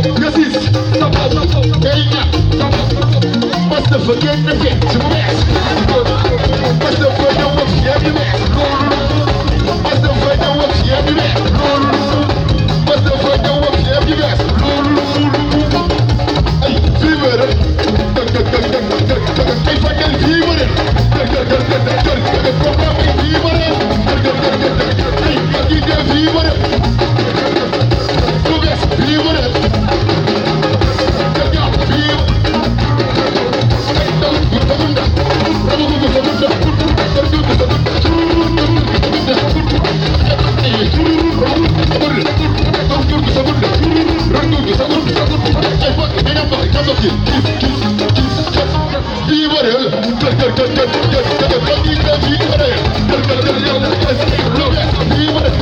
Precies. Kenya. What's the forget the bit to mess? What's the further work here you mess? What's the further work here you mess? What's the further work here you mess? Hey, fever. Hey, fucking fever. Program fever. Hey, fucking fever. Fever.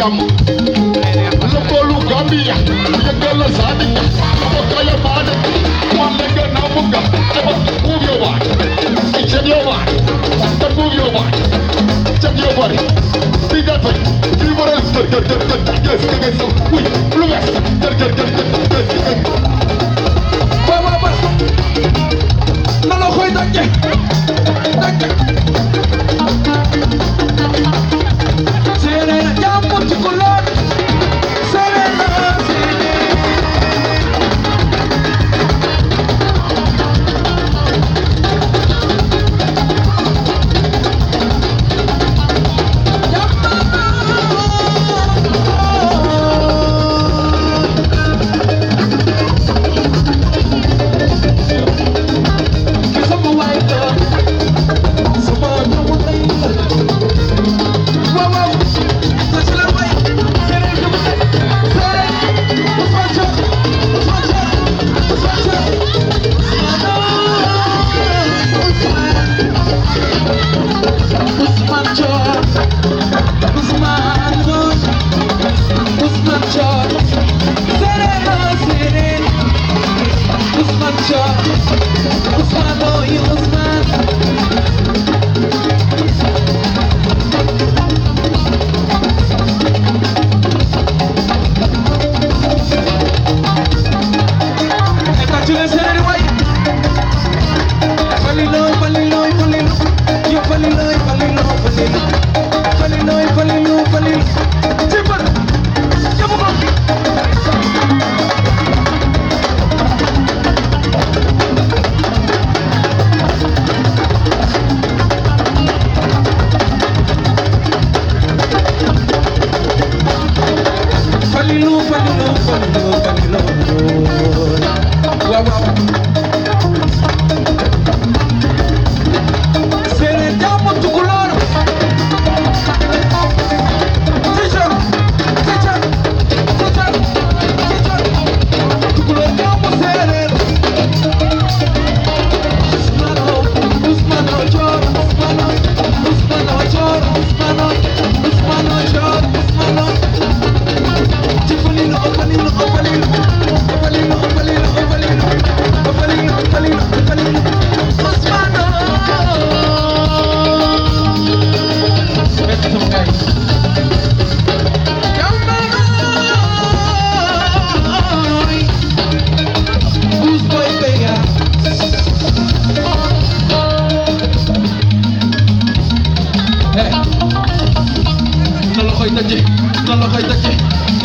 Jam Lopolu Gambia Yagala Sadi Abakaya Bada Wamega Namuga Move your body Check your body Move your body Check your body See that way You were Yes, wait,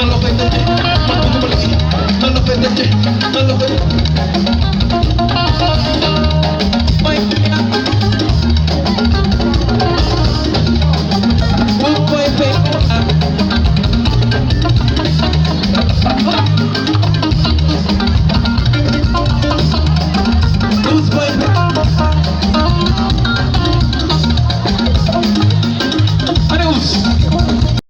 no, wait, fete, man bëgguma liggéey nan la fete, nan la fete.